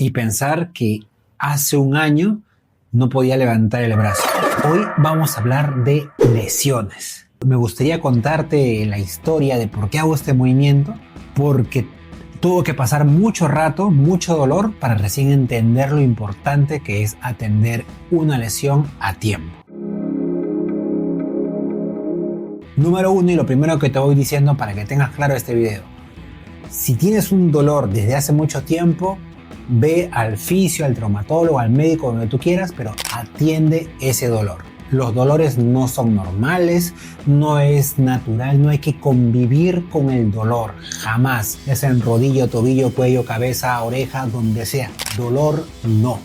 y pensar que hace un año no podía levantar el brazo. Hoy vamos a hablar de lesiones. Me gustaría contarte la historia de por qué hago este movimiento, porque tuvo que pasar mucho rato, mucho dolor para recién entender lo importante que es atender una lesión a tiempo. Número 1, y lo primero que te voy diciendo para que tengas claro este video. Si tienes un dolor desde hace mucho tiempo, ve al fisio, al traumatólogo, al médico, donde tú quieras, pero atiende ese dolor. Los dolores no son normales, no es natural, no hay que convivir con el dolor, jamás. Es en rodillo, tobillo, cuello, cabeza, oreja, donde sea. Dolor no.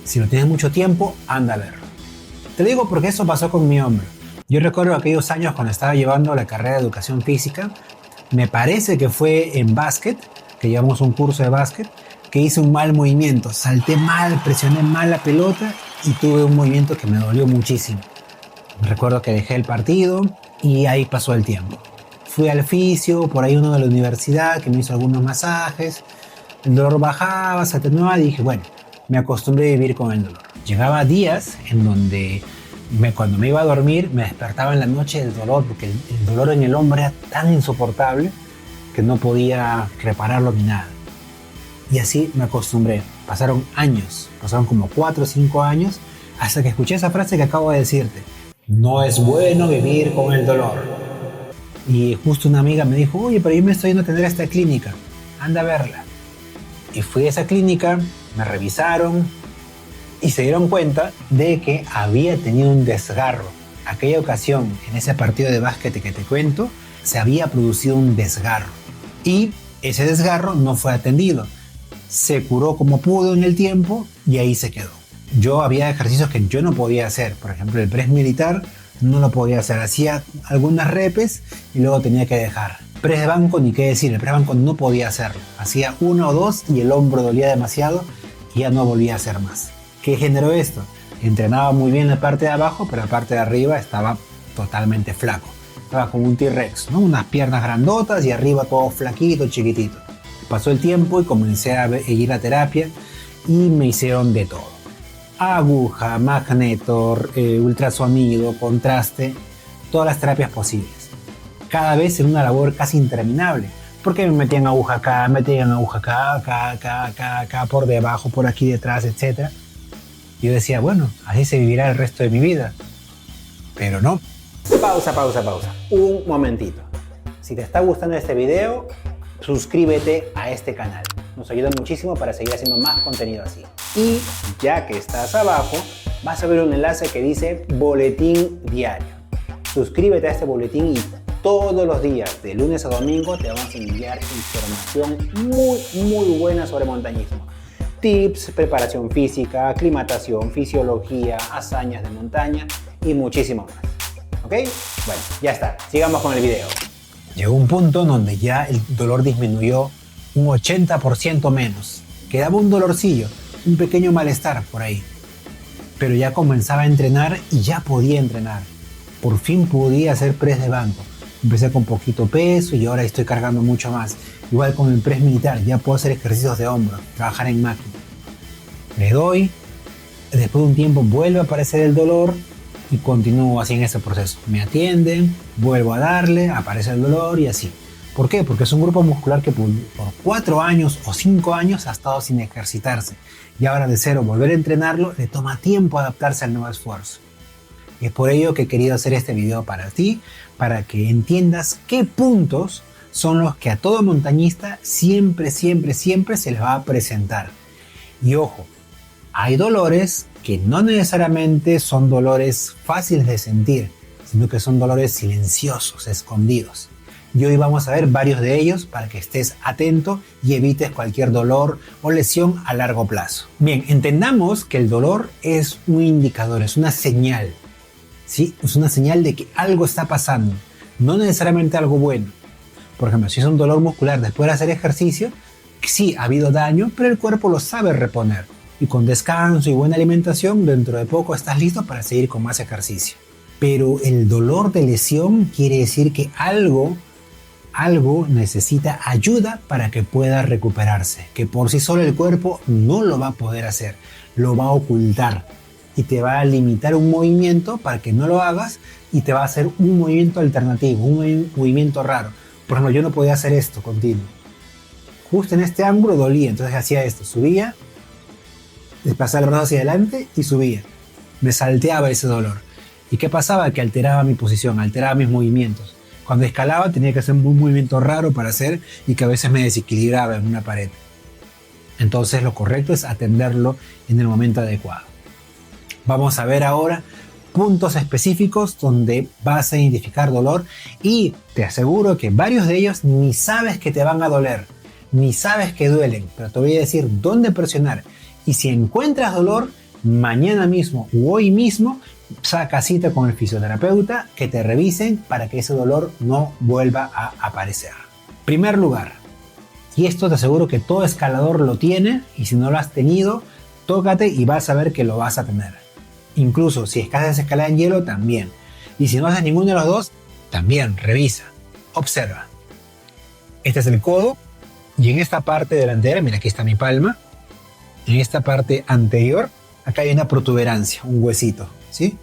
Si lo tienes mucho tiempo, anda a verlo. Te digo porque eso pasó con mi hombro. Yo recuerdo aquellos años cuando estaba llevando la carrera de educación física, me parece que fue en básquet, que llevamos un curso de básquet, que hice un mal movimiento, salté mal, presioné mal la pelota y tuve un movimiento que me dolió muchísimo. Recuerdo que dejé el partido y ahí pasó el tiempo. Fui al fisio, por ahí uno de la universidad que me hizo algunos masajes, el dolor bajaba, se atenuaba y dije, bueno, me acostumbré a vivir con el dolor. Llegaba días en donde cuando me iba a dormir me despertaba en la noche del dolor, porque el dolor en el hombro era tan insoportable que no podía repararlo ni nada. Y así me acostumbré. Pasaron años, pasaron como 4 o 5 años, hasta que escuché esa frase que acabo de decirte. No es bueno vivir con el dolor. Y justo una amiga me dijo, oye, pero yo me estoy yendo a atender a esta clínica, anda a verla. Y fui a esa clínica, me revisaron y se dieron cuenta de que había tenido un desgarro. Aquella ocasión, en ese partido de básquet que te cuento, se había producido un desgarro. Y ese desgarro no fue atendido. Se curó como pudo en el tiempo y ahí se quedó. Yo había ejercicios que yo no podía hacer. Por ejemplo, el press militar no lo podía hacer. Hacía algunas repes y luego tenía que dejar. Press de banco, ni qué decir. El press de banco no podía hacerlo. Hacía 1 o 2 y el hombro dolía demasiado y ya no volvía a hacer más. ¿Qué generó esto? Entrenaba muy bien la parte de abajo, pero la parte de arriba estaba totalmente flaco. Estaba como un T-Rex, ¿no? Unas piernas grandotas y arriba todo flaquito, chiquitito. Pasó el tiempo y comencé a ir a terapia y me hicieron de todo. Aguja, magneto, ultrasonido, contraste, todas las terapias posibles. Cada vez en una labor casi interminable. Porque me metían aguja acá, acá, por debajo, por aquí detrás, etc. Yo decía, bueno, así se vivirá el resto de mi vida. Pero no. Pausa. Un momentito. Si te está gustando este video, suscríbete a este canal. Nos ayuda muchísimo para seguir haciendo más contenido así. Y ya que estás abajo, vas a ver un enlace que dice Boletín Diario. Suscríbete a este boletín y todos los días, de lunes a domingo, te vamos a enviar información muy buena sobre montañismo. Tips, preparación física, aclimatación, fisiología, hazañas de montaña y muchísimo más. ¿Ok? Bueno, ya está. Sigamos con el video. Llegó un punto en donde ya el dolor disminuyó un 80% menos. Quedaba un dolorcillo, un pequeño malestar por ahí. Pero ya comenzaba a entrenar y ya podía entrenar. Por fin podía hacer press de banco. Empecé con poquito peso y ahora estoy cargando mucho más. Igual con el press militar, ya puedo hacer ejercicios de hombro, trabajar en máquina. Le doy, después de un tiempo vuelve a aparecer el dolor y continúo así en ese proceso. Me atienden, vuelvo a darle, aparece el dolor y así. ¿Por qué? Porque es un grupo muscular que por 4 años o 5 años ha estado sin ejercitarse. Y ahora de cero volver a entrenarlo le toma tiempo adaptarse al nuevo esfuerzo. Y es por ello que he querido hacer este video para ti, para que entiendas qué puntos son los que a todo montañista siempre se les va a presentar. Y ojo, hay dolores que no necesariamente son dolores fáciles de sentir, sino que son dolores silenciosos, escondidos. Y hoy vamos a ver varios de ellos para que estés atento y evites cualquier dolor o lesión a largo plazo. Bien, entendamos que el dolor es un indicador, es una señal. ¿Sí? Es una señal de que algo está pasando, no necesariamente algo bueno. Por ejemplo, si es un dolor muscular después de hacer ejercicio, sí, ha habido daño, pero el cuerpo lo sabe reponer. Y con descanso y buena alimentación, dentro de poco estás listo para seguir con más ejercicio. Pero el dolor de lesión quiere decir que algo algo necesita ayuda para que pueda recuperarse, que por sí solo el cuerpo no lo va a poder hacer, lo va a ocultar y te va a limitar un movimiento para que no lo hagas y te va a hacer un movimiento alternativo, un movimiento raro. Por ejemplo, yo no podía hacer esto continuo. Justo en este ángulo dolía, entonces hacía esto, subía, pasaba el brazo hacia adelante y subía. Me salteaba ese dolor. ¿Y qué pasaba? Que alteraba mi posición, alteraba mis movimientos. Cuando escalaba tenía que hacer un movimiento raro para hacer y que a veces me desequilibraba en una pared. Entonces lo correcto es atenderlo en el momento adecuado. Vamos a ver ahora puntos específicos donde vas a identificar dolor y te aseguro que varios de ellos ni sabes que te van a doler, ni sabes que duelen, pero te voy a decir dónde presionar. Y si encuentras dolor, mañana mismo o hoy mismo, saca cita con el fisioterapeuta que te revisen para que ese dolor no vuelva a aparecer. Primer lugar, y esto te aseguro que todo escalador lo tiene, y si no lo has tenido, tócate y vas a ver que lo vas a tener. Incluso si haces escalada en hielo, también. Y si no haces ninguno de los dos, también revisa, observa. Este es el codo, y en esta parte delantera, mira, aquí está mi palma, en esta parte anterior, acá hay una protuberancia, un huesito, ¿sí?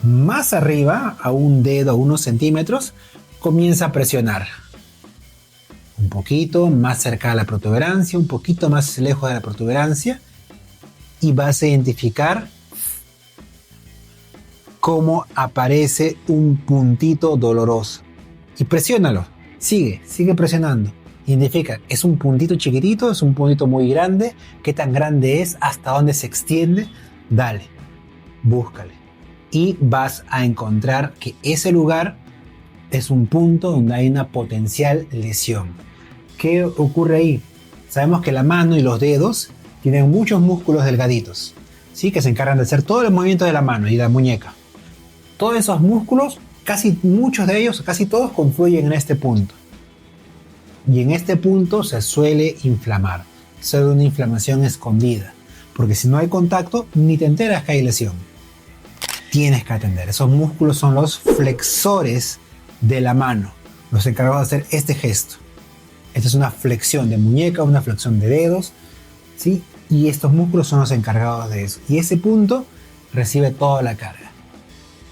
Más arriba, a un dedo, a unos centímetros, comienza a presionar. Un poquito más cerca de la protuberancia, un poquito más lejos de la protuberancia, y vas a identificar cómo aparece un puntito doloroso. Y presiónalo, sigue presionando. Identifica, ¿es un puntito chiquitito? ¿Es un puntito muy grande? ¿Qué tan grande es? ¿Hasta dónde se extiende? Dale, búscale. Y vas a encontrar que ese lugar es un punto donde hay una potencial lesión. ¿Qué ocurre ahí? Sabemos que la mano y los dedos tienen muchos músculos delgaditos, ¿sí? Que se encargan de hacer todo el movimiento de la mano y de la muñeca. Todos esos músculos, muchos de ellos, casi todos confluyen en este punto. Y en este punto se suele inflamar, suele una inflamación escondida, porque si no hay contacto, ni te enteras que hay lesión. Tienes que atender. Esos músculos son los flexores de la mano, los encargados de hacer este gesto. Esta es una flexión de muñeca, una flexión de dedos, ¿sí? Y estos músculos son los encargados de eso. Y ese punto recibe toda la carga.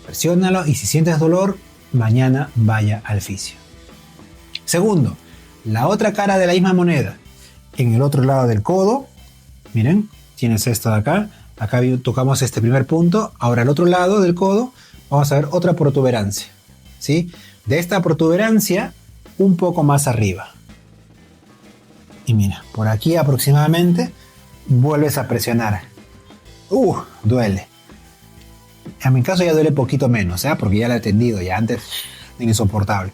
Presiónalo y si sientes dolor, mañana vaya al fisio. Segundo, la otra cara de la misma moneda. En el otro lado del codo, miren, tienes esto de acá. Acá tocamos este primer punto. Ahora al otro lado del codo vamos a ver otra protuberancia, ¿sí? De esta protuberancia un poco más arriba. Y mira, por aquí aproximadamente vuelves a presionar. Duele. En mi caso ya duele poquito menos, ¿eh? Porque ya lo he atendido, ya antes era insoportable.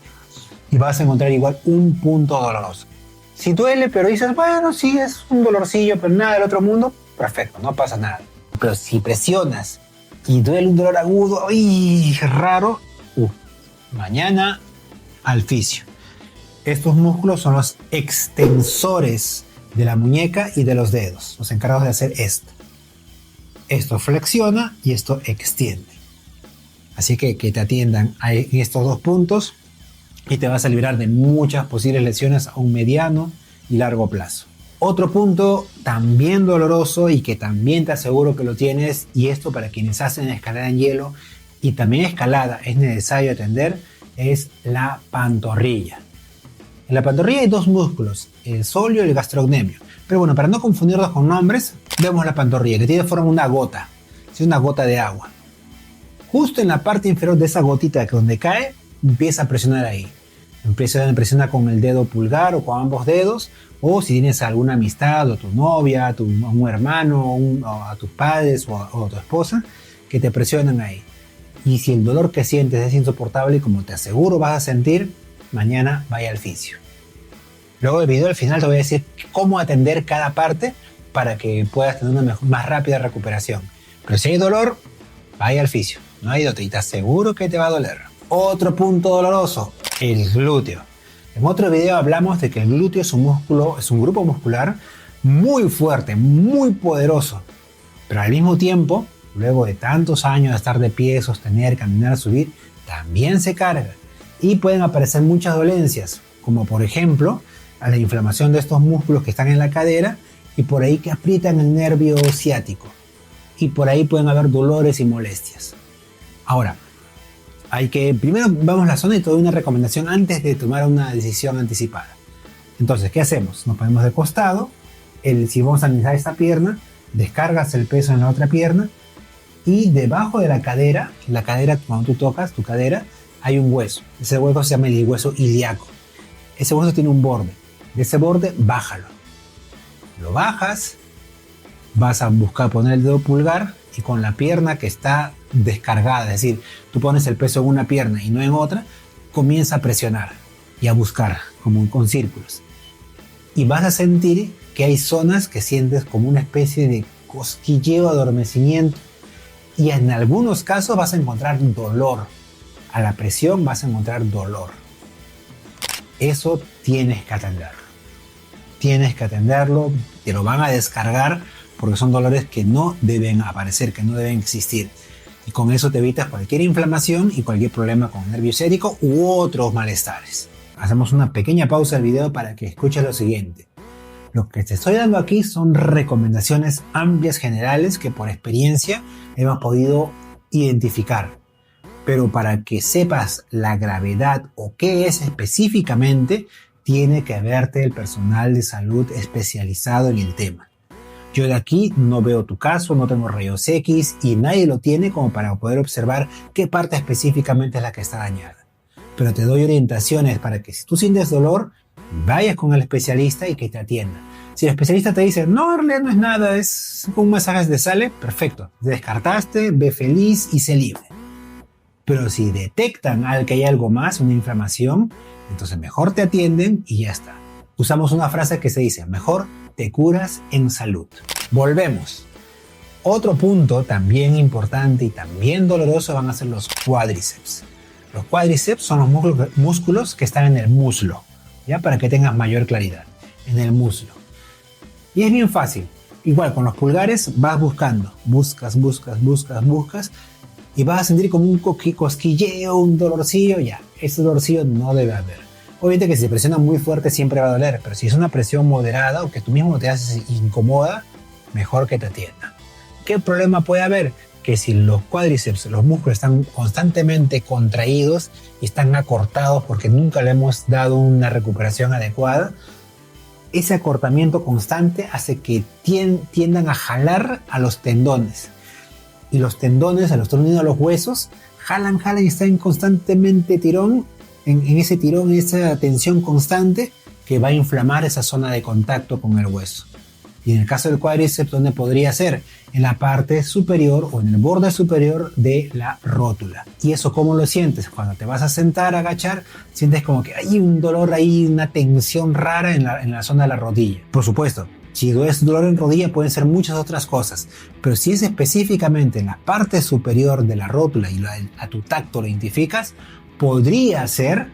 Y vas a encontrar igual un punto doloroso. Si duele, pero dices, bueno, sí, es un dolorcillo, pero nada del otro mundo, perfecto, no pasa nada. Pero si presionas y duele un dolor agudo y raro, mañana al fisio. Estos músculos son los extensores de la muñeca y de los dedos, los encargados de hacer esto. Esto flexiona y esto extiende. Así que te atiendan en estos dos puntos y te vas a librar de muchas posibles lesiones a un mediano y largo plazo. Otro punto también doloroso y que también te aseguro que lo tienes, y esto para quienes hacen escalada en hielo y también escalada es necesario atender, es la pantorrilla. En la pantorrilla hay dos músculos, el sóleo y el gastrocnemio. Pero bueno, para no confundirlos con nombres, vemos la pantorrilla que tiene forma de una gota, ¿sí? Una gota de agua. Justo en la parte inferior de esa gotita que donde cae, empieza a presionar ahí. Presiona con el dedo pulgar o con ambos dedos, o si tienes alguna amistad, o tu novia, a un hermano, o a tus padres o a tu esposa, que te presionan ahí. Y si el dolor que sientes es insoportable, como te aseguro vas a sentir, mañana vaya al fisio. Luego del video al final te voy a decir cómo atender cada parte para que puedas tener una más rápida recuperación. Pero si hay dolor, vaya al fisio. No hay otra y te aseguro que te va a doler. Otro punto doloroso, el glúteo. En otro video hablamos de que el glúteo es un grupo muscular muy fuerte, muy poderoso. Pero al mismo tiempo, luego de tantos años de estar de pie, sostener, caminar, subir, también se carga. Y pueden aparecer muchas dolencias, como por ejemplo a la inflamación de estos músculos que están en la cadera y por ahí que aprietan el nervio ciático. Y por ahí pueden haber dolores y molestias. Ahora, primero vamos a la zona y te doy una recomendación antes de tomar una decisión anticipada. Entonces, ¿qué hacemos? Nos ponemos de costado. Si vamos a analizar esta pierna, descargas el peso en la otra pierna y debajo de la cadera, cuando tú tocas tu cadera, hay un hueso. Ese hueso se llama el hueso ilíaco. Ese hueso tiene un borde. De ese borde, bájalo. Lo bajas, vas a buscar poner el dedo pulgar y con la pierna que está descargada, es decir, tú pones el peso en una pierna y no en otra, comienza a presionar y a buscar como con círculos. Y vas a sentir que hay zonas que sientes como una especie de cosquilleo, adormecimiento, y en algunos casos vas a encontrar dolor. A la presión vas a encontrar dolor. Eso tienes que atenderlo. Tienes que atenderlo, te lo van a descargar porque son dolores que no deben aparecer, que no deben existir. Y con eso te evitas cualquier inflamación y cualquier problema con el nervio ciático u otros malestares. Hacemos una pequeña pausa del video para que escuches lo siguiente. Lo que te estoy dando aquí son recomendaciones amplias generales que por experiencia hemos podido identificar. Pero para que sepas la gravedad o qué es específicamente, tiene que verte el personal de salud especializado en el tema. Yo de aquí no veo tu caso, no tengo rayos X y nadie lo tiene como para poder observar qué parte específicamente es la que está dañada. Pero te doy orientaciones para que si tú sientes dolor, vayas con el especialista y que te atienda. Si el especialista te dice, no, en realidad no es nada, es un masaje de sale, perfecto. Descartaste, ve feliz y sé libre. Pero si detectan que hay algo más, una inflamación, entonces mejor te atienden y ya está. Usamos una frase que se dice, mejor te curas en salud. Volvemos. Otro punto también importante y también doloroso van a ser los cuádriceps. Los cuádriceps son los músculos que están en el muslo, ¿ya? Para que tengas mayor claridad, en el muslo. Y es bien fácil. Igual con los pulgares vas buscando, buscas y vas a sentir como un cosquilleo, un dolorcillo, ya. Ese dolorcillo no debe haber. Obviamente que si se presiona muy fuerte siempre va a doler, pero si es una presión moderada o que tú mismo te haces incomoda, mejor que te atiendan. ¿Qué problema puede haber? Que si los cuádriceps, los músculos están constantemente contraídos y están acortados porque nunca le hemos dado una recuperación adecuada, ese acortamiento constante hace que tiendan a jalar a los tendones. Y los tendones, a los unidos a los huesos, jalan y están constantemente en ese tirón, en esa tensión constante que va a inflamar esa zona de contacto con el hueso. Y en el caso del cuádriceps, ¿dónde podría ser? En la parte superior o en el borde superior de la rótula. ¿Y eso cómo lo sientes? Cuando te vas a sentar, a agachar, sientes como que hay un dolor ahí, una tensión rara en la zona de la rodilla. Por supuesto, si es dolor en rodilla pueden ser muchas otras cosas, pero si es específicamente en la parte superior de la rótula y a tu tacto lo identificas, podría ser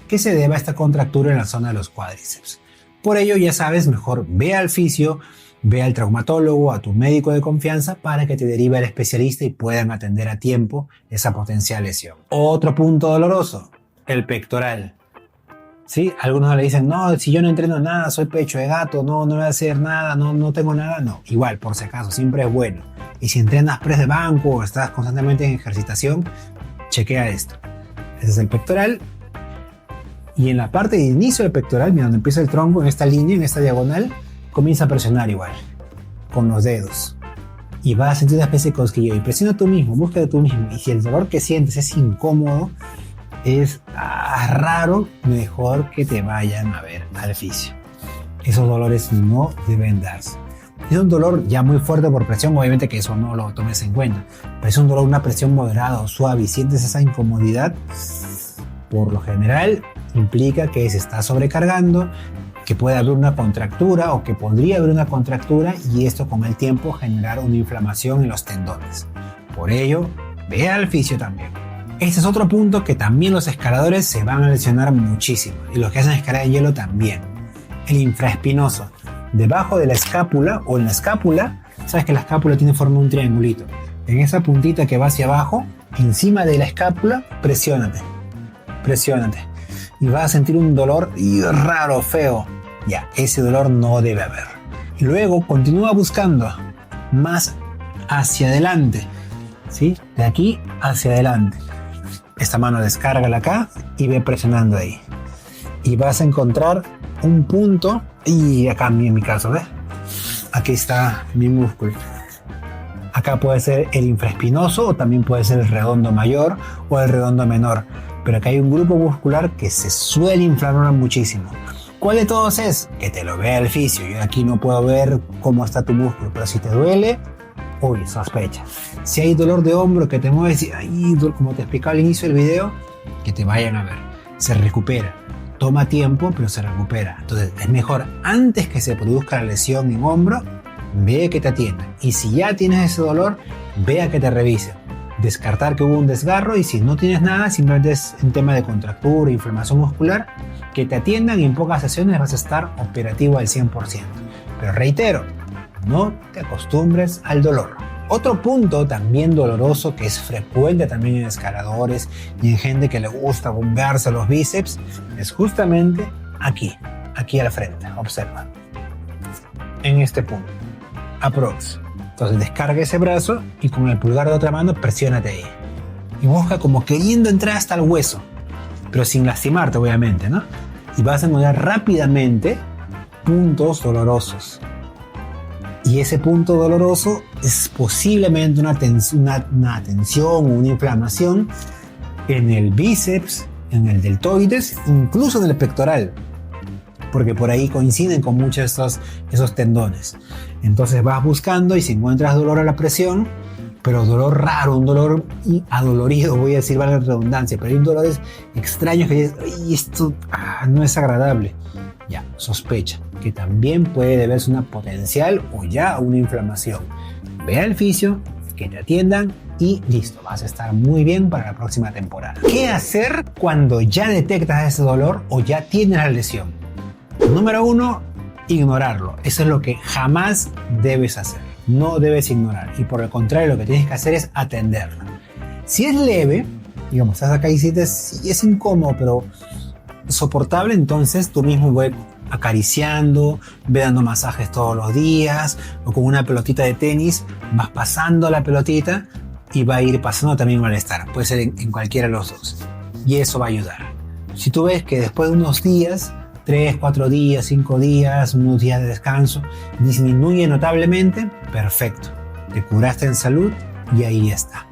que se deba a esta contractura en la zona de los cuádriceps. Por ello, ya sabes, mejor ve al fisio, ve al traumatólogo, a tu médico de confianza para que te derive al especialista y puedan atender a tiempo esa potencial lesión. Otro punto doloroso, el pectoral. ¿Sí? Algunos le dicen, no, si yo no entreno nada, soy pecho de gato, no voy a hacer nada, no tengo nada. No, igual, por si acaso, siempre es bueno. Y si entrenas press de banco o estás constantemente en ejercitación, chequea esto. Ese es el pectoral. Y en la parte de inicio del pectoral, mira, donde empieza el tronco, en esta línea, en esta diagonal, comienza a presionar igual, con los dedos. Y vas a sentir una especie de cosquilleo. Y presiona tú mismo, busca tú mismo. Y si el dolor que sientes es incómodo, es raro, mejor que te vayan a ver al fisio. Esos dolores no deben darse. Es un dolor ya muy fuerte por presión, obviamente que eso no lo tomes en cuenta. Pero es un dolor, una presión moderada o suave y sientes esa incomodidad, por lo general implica que se está sobrecargando, que puede haber una contractura o que podría haber una contractura y esto con el tiempo generar una inflamación en los tendones. Por ello, ve al fisio también. Este es otro punto que también los escaladores se van a lesionar muchísimo y los que hacen escalada de hielo también. El infraespinoso. Debajo de la escápula o en la escápula, sabes que la escápula tiene forma de un triangulito. En esa puntita que va hacia abajo, encima de la escápula, presiónate. presiónate. Y vas a sentir un dolor raro, feo. Ya, ese dolor no debe haber. Y luego continúa buscando más hacia adelante, ¿sí? De aquí hacia adelante. Esta mano descárgala acá y ve presionando ahí. Y vas a encontrar un punto, y acá en mi caso, ¿ves? Aquí está mi músculo. Acá puede ser el infraespinoso o también puede ser el redondo mayor o el redondo menor. Pero acá hay un grupo muscular que se suele inflamar muchísimo. ¿Cuál de todos es? Que te lo vea el fisio. Yo aquí no puedo ver cómo está tu músculo, pero si te duele, uy, sospecha. Si hay dolor de hombro que te mueves, como te explicaba al inicio del video, que te vayan a ver. Se recupera. Toma tiempo, pero se recupera. Entonces es mejor, antes que se produzca la lesión en hombro, ve que te atiendan. Y si ya tienes ese dolor, ve a que te revisen. Descartar que hubo un desgarro, y si no tienes nada, simplemente es un tema de contractura, inflamación muscular, que te atiendan y en pocas sesiones vas a estar operativo al 100%. Pero reitero, no te acostumbres al dolor. Otro punto también doloroso que es frecuente también en escaladores y en gente que le gusta bombearse los bíceps es justamente aquí a la frente. Observa. En este punto. Aprox. Entonces descarga ese brazo y con el pulgar de otra mano presiónate ahí. Y busca como queriendo entrar hasta el hueso, pero sin lastimarte obviamente, ¿no? Y vas a encontrar rápidamente puntos dolorosos. Y ese punto doloroso es posiblemente una tensión o una inflamación en el bíceps, en el deltoides, incluso en el pectoral, porque por ahí coinciden con muchos de esos tendones. Entonces vas buscando y si encuentras dolor a la presión, pero dolor raro, un dolor adolorido, voy a decir, vale la redundancia, pero hay dolores extraños que dices, "Ay, esto no es agradable". Ya, sospecha que también puede deberse una potencial o ya una inflamación. Ve al fisio, que te atiendan y listo, vas a estar muy bien para la próxima temporada. ¿Qué hacer cuando ya detectas ese dolor o ya tienes la lesión? Número 1, ignorarlo. Eso es lo que jamás debes hacer. No debes ignorar. Y por el contrario, lo que tienes que hacer es atenderlo. Si es leve, digamos, estás acá y sientes, y es incómodo, pero soportable, entonces tú mismo ve acariciando, ve dando masajes todos los días, o con una pelotita de tenis, vas pasando la pelotita y va a ir pasando también el malestar. Puede ser en cualquiera de los dos. Y eso va a ayudar. Si tú ves que después de unos días, 3, 4 días, 5 días, unos días de descanso, disminuye notablemente, perfecto. Te curaste en salud y ahí ya está.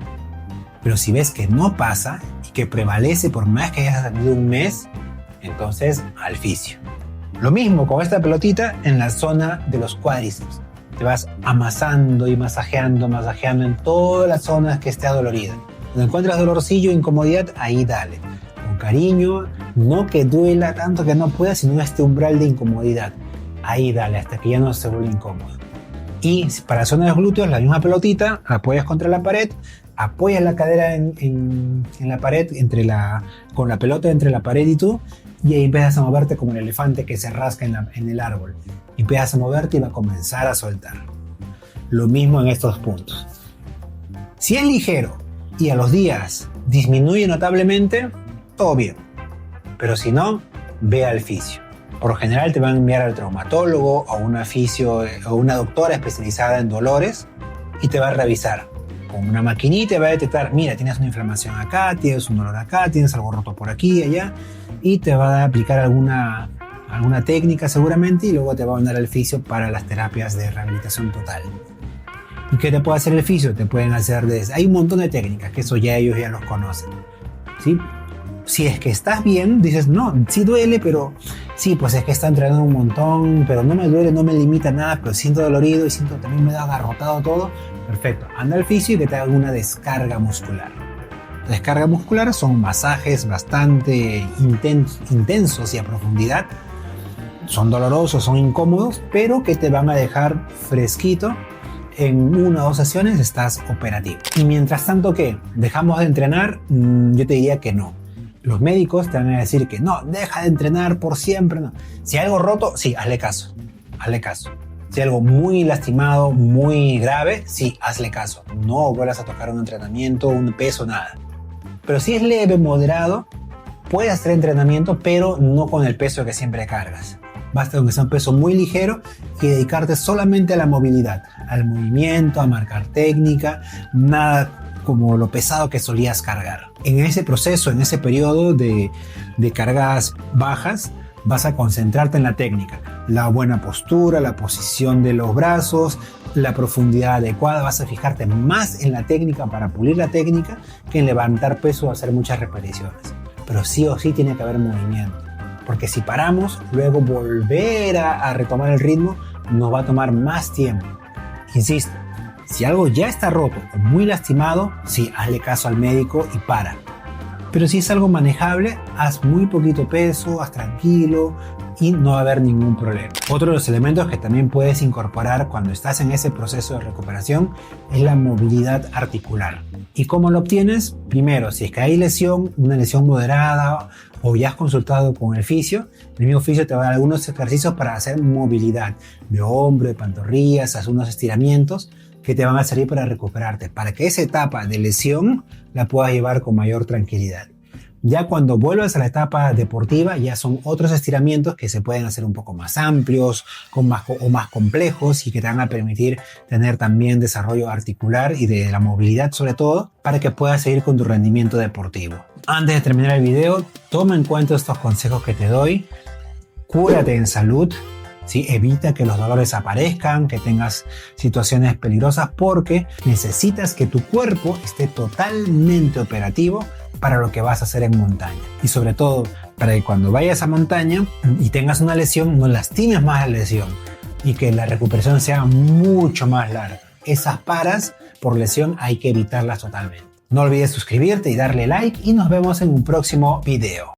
Pero si ves que no pasa y que prevalece por más que hayas salido un mes, entonces al fisio. Lo mismo con esta pelotita en la zona de los cuádriceps. Te vas amasando y masajeando en todas las zonas que esté adolorida. Cuando encuentras dolorcillo, incomodidad, ahí dale. Con cariño, no que duela tanto que no puedas, sino este umbral de incomodidad. Ahí dale hasta que ya no se vuelva incómodo. Y para la zona de los glúteos, la misma pelotita, la apoyas contra la pared, apoyas la cadera en la pared, con la pelota entre la pared y tú, y ahí empiezas a moverte como el elefante que se rasca en el árbol. Empiezas a moverte y va a comenzar a soltar. Lo mismo en estos puntos. Si es ligero y a los días disminuye notablemente, todo bien. Pero si no, ve al fisio. Por lo general te van a enviar al traumatólogo o una fisio o una doctora especializada en dolores y te va a revisar. Con una maquinita va a detectar, mira, tienes una inflamación acá, tienes un dolor acá, tienes algo roto por aquí y allá, y te va a aplicar alguna técnica seguramente y luego te va a mandar al fisio para las terapias de rehabilitación total. ¿Y qué te puede hacer el fisio? Te pueden hacer hay un montón de técnicas que eso ya ellos ya los conocen, ¿sí? Si es que estás bien, dices, no, sí duele, pero sí, pues es que está entrenando un montón, pero no me duele, no me limita nada, pero siento dolorido y siento también me da agarrotado todo. Perfecto, anda al fisio y que te haga una descarga muscular. La descarga muscular son masajes bastante intensos y a profundidad. Son dolorosos, son incómodos, pero que te van a dejar fresquito. En 1 o 2 sesiones estás operativo. Y mientras tanto, ¿qué? ¿Dejamos de entrenar? Yo te diría que no. Los médicos te van a decir que no, deja de entrenar por siempre. No. Si hay algo roto, sí, hazle caso. Si hay algo muy lastimado, muy grave, sí, hazle caso. No vuelvas a tocar un entrenamiento, un peso, nada. Pero si es leve, moderado, puedes hacer entrenamiento, pero no con el peso que siempre cargas. Basta con que sea un peso muy ligero y dedicarte solamente a la movilidad, al movimiento, a marcar técnica, nada como lo pesado que solías cargar. En ese proceso, en ese periodo de cargas bajas, vas a concentrarte en la técnica, la buena postura, la posición de los brazos, la profundidad adecuada. Vas a fijarte más en la técnica para pulir la técnica que en levantar peso o hacer muchas repeticiones. Pero sí o sí tiene que haber movimiento, porque si paramos, luego volver a retomar el ritmo nos va a tomar más tiempo. Insisto, si algo ya está roto o muy lastimado, sí, hazle caso al médico y para. Pero si es algo manejable, haz muy poquito peso, haz tranquilo y no va a haber ningún problema. Otro de los elementos que también puedes incorporar cuando estás en ese proceso de recuperación es la movilidad articular. ¿Y cómo lo obtienes? Primero, si es que hay lesión, una lesión moderada o ya has consultado con el fisio te va a dar algunos ejercicios para hacer movilidad de hombro, de pantorrillas, hacer unos estiramientos que te van a servir para recuperarte, para que esa etapa de lesión la puedas llevar con mayor tranquilidad. Ya cuando vuelvas a la etapa deportiva, ya son otros estiramientos que se pueden hacer un poco más amplios o más complejos y que te van a permitir tener también desarrollo articular y de la movilidad sobre todo, para que puedas seguir con tu rendimiento deportivo. Antes de terminar el video, toma en cuenta estos consejos que te doy. Cúrate en salud. ¿Sí? Evita que los dolores aparezcan, que tengas situaciones peligrosas, porque necesitas que tu cuerpo esté totalmente operativo para lo que vas a hacer en montaña. Y sobre todo, para que cuando vayas a montaña y tengas una lesión, no lastimes más la lesión y que la recuperación sea mucho más larga. Esas paras por lesión hay que evitarlas totalmente. No olvides suscribirte y darle like y nos vemos en un próximo video.